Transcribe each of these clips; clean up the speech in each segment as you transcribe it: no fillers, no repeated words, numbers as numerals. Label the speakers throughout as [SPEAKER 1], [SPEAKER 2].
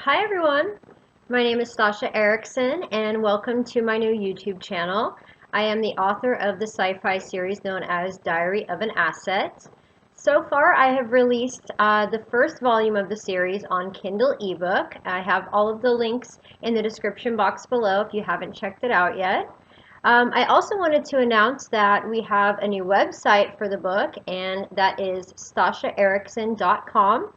[SPEAKER 1] Hi everyone, my name is Stasha Erickson and welcome to my new YouTube channel. I am the author of the sci-fi series known as Diary of an Asset. So far I have released the first volume of the series on Kindle ebook. I have all of the links in the description box below if you haven't checked it out yet. I also wanted to announce that we have a new website for the book, and that is stashaerickson.com.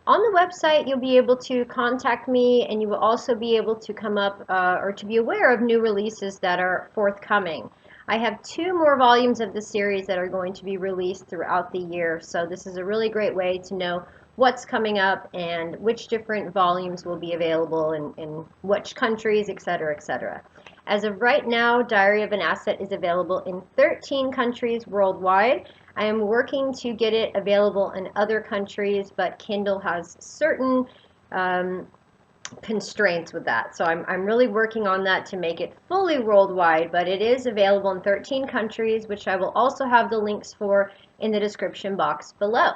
[SPEAKER 1] On the website, you'll be able to contact me, and you will also be able to come up or to be aware of new releases that are forthcoming. I have 2 more volumes of the series that are going to be released throughout the year, so this is a really great way to know what's coming up and which different volumes will be available in which countries, etc., etc. As of right now, Diary of an Asset is available in 13 countries worldwide. I am working to get it available in other countries, but Kindle has certain um, constraints with that. So I'm really working on that to make it fully worldwide, but it is available in 13 countries, which I will also have the links for in the description box below.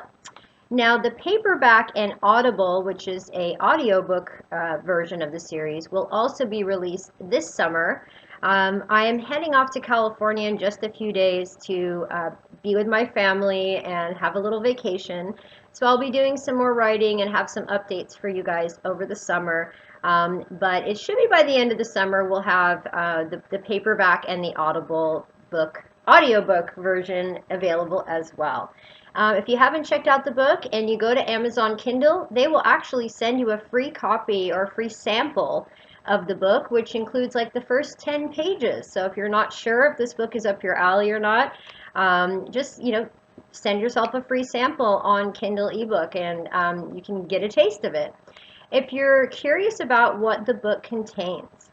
[SPEAKER 1] Now, the paperback and Audible, which is a audiobook version of the series, will also be released this summer. I am heading off to California in just a few days to be with my family and have a little vacation. So I'll be doing some more writing and have some updates for you guys over the summer. But it should be by the end of the summer we'll have the paperback and the audiobook version available as well. If you haven't checked out the book and you go to Amazon Kindle, they will actually send you a free copy or a free sample of the book, which includes like the first 10 pages. So if you're not sure if this book is up your alley or not, just, send yourself a free sample on Kindle ebook and you can get a taste of it. If you're curious about what the book contains,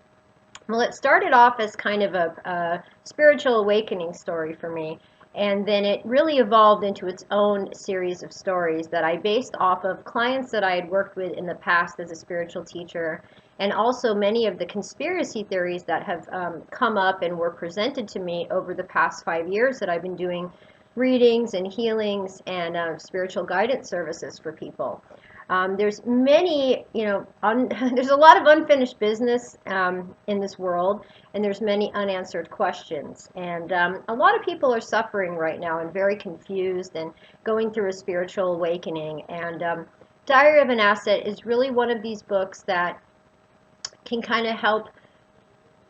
[SPEAKER 1] well, it started off as kind of a spiritual awakening story for me, and then it really evolved into its own series of stories that I based off of clients that I had worked with in the past as a spiritual teacher, and also many of the conspiracy theories that have come up and were presented to me over the past 5 years that I've been doing readings and healings and spiritual guidance services for people. There's many, there's a lot of unfinished business in this world, and there's many unanswered questions. And a lot of people are suffering right now and very confused and going through a spiritual awakening. And Diary of an Asset is really one of these books that can kind of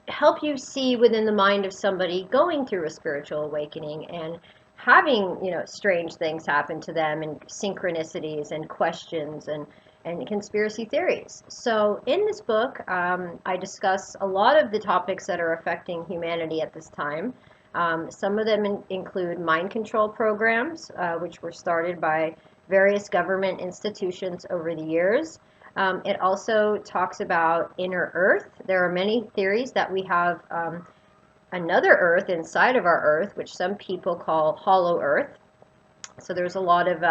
[SPEAKER 1] help you see within the mind of somebody going through a spiritual awakening and having strange things happen to them and synchronicities and questions and conspiracy theories. So in this book, I discuss a lot of the topics that are affecting humanity at this time. Some of them include mind control programs, which were started by various government institutions over the years. It also talks about inner Earth. There are many theories that we have another Earth inside of our Earth, which some people call Hollow Earth. So there's a lot of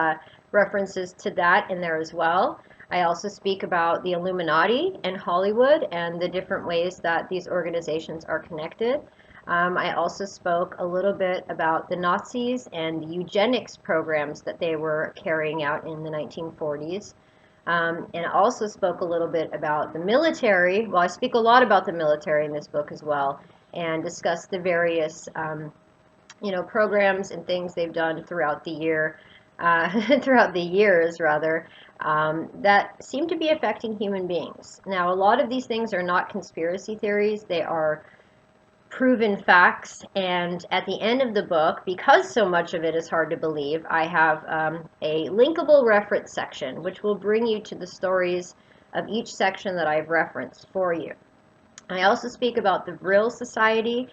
[SPEAKER 1] references to that in there as well. I also speak about the Illuminati and Hollywood and the different ways that these organizations are connected. I also spoke a little bit about the Nazis and the eugenics programs that they were carrying out in the 1940s. And I also spoke a little bit about the military. Well, I speak a lot about the military in this book as well, and discuss the various, programs and things they've done throughout the year, throughout the years rather, that seem to be affecting human beings. Now, a lot of these things are not conspiracy theories; they are proven facts. And at the end of the book, because so much of it is hard to believe, I have a linkable reference section, which will bring you to the stories of each section that I've referenced for you. I also speak about the Vril Society.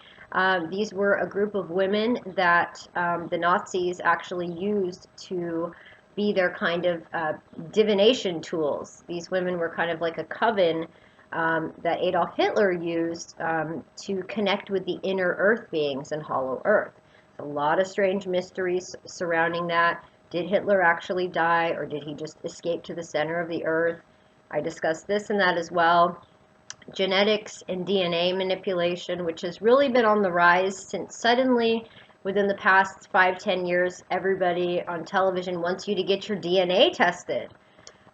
[SPEAKER 1] These were a group of women that the Nazis actually used to be their kind of divination tools. These women were kind of like a coven that Adolf Hitler used to connect with the inner Earth beings and Hollow Earth. A lot of strange mysteries surrounding that. Did Hitler actually die, or did he just escape to the center of the Earth? I discussed this and that as well. Genetics and DNA manipulation, which has really been on the rise since suddenly within the past 5-10 years, everybody on television wants you to get your DNA tested.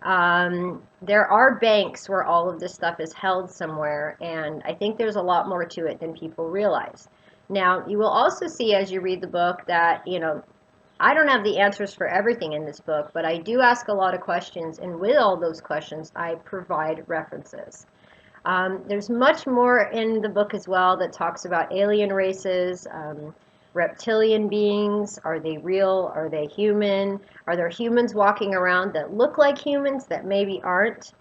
[SPEAKER 1] There are banks where all of this stuff is held somewhere, and I think there's a lot more to it than people realize. Now, you will also see as you read the book that, I don't have the answers for everything in this book, but I do ask a lot of questions, and with all those questions, I provide references. There's much more in the book as well that talks about alien races, reptilian beings. Are they real? Are they human? Are there humans walking around that look like humans that maybe aren't?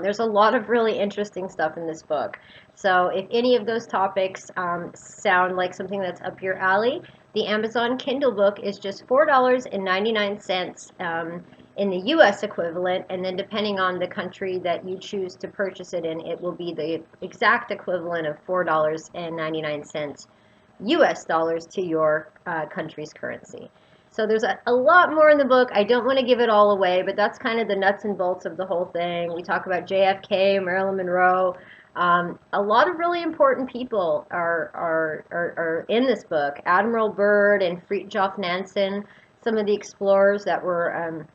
[SPEAKER 1] There's a lot of really interesting stuff in this book. So if any of those topics sound like something that's up your alley, the Amazon Kindle book is just $4.99 in the US equivalent, and then depending on the country that you choose to purchase it in, it will be the exact equivalent of $4.99 US dollars to your country's currency. So there's a lot more in the book. I don't want to give it all away, but that's kind of the nuts and bolts of the whole thing. We talk about JFK, Marilyn Monroe. A lot of really important people are in this book. Admiral Byrd and Fridtjof Nansen, some of the explorers that were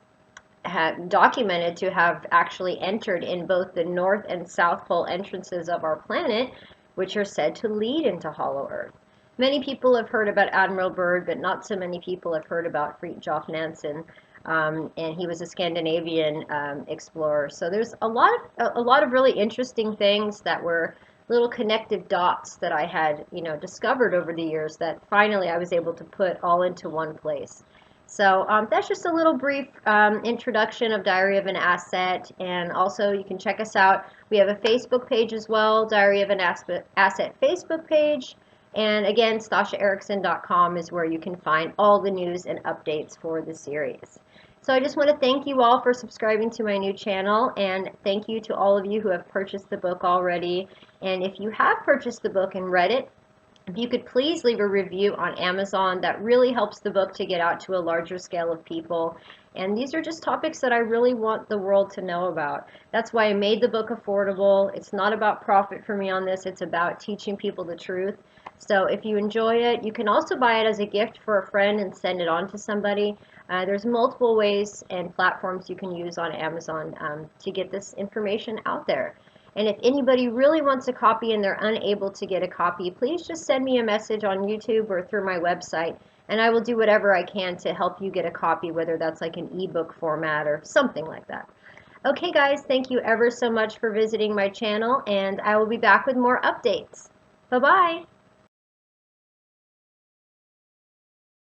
[SPEAKER 1] documented to have actually entered in both the North and South Pole entrances of our planet, which are said to lead into Hollow Earth. Many people have heard about Admiral Byrd, but not so many people have heard about Fridtjof Nansen, and he was a Scandinavian explorer. So there's a lot of really interesting things that were little connective dots that I had, discovered over the years that finally I was able to put all into one place. So that's just a little brief introduction of Diary of an Asset, and also you can check us out. We have a Facebook page as well, Diary of an Asset Facebook page. And again, StashaErickson.com is where you can find all the news and updates for the series. So I just want to thank you all for subscribing to my new channel, and thank you to all of you who have purchased the book already. And if you have purchased the book and read it, if you could please leave a review on Amazon, that really helps the book to get out to a larger scale of people. And these are just topics that I really want the world to know about. That's why I made the book affordable. It's not about profit for me on this. It's about teaching people the truth. So if you enjoy it, you can also buy it as a gift for a friend and send it on to somebody. There's multiple ways and platforms you can use on Amazon to get this information out there. And if anybody really wants a copy and they're unable to get a copy, please just send me a message on YouTube or through my website, and I will do whatever I can to help you get a copy, whether that's like an ebook format or something like that. Okay guys, thank you ever so much for visiting my channel, and I will be back with more updates. Bye-bye.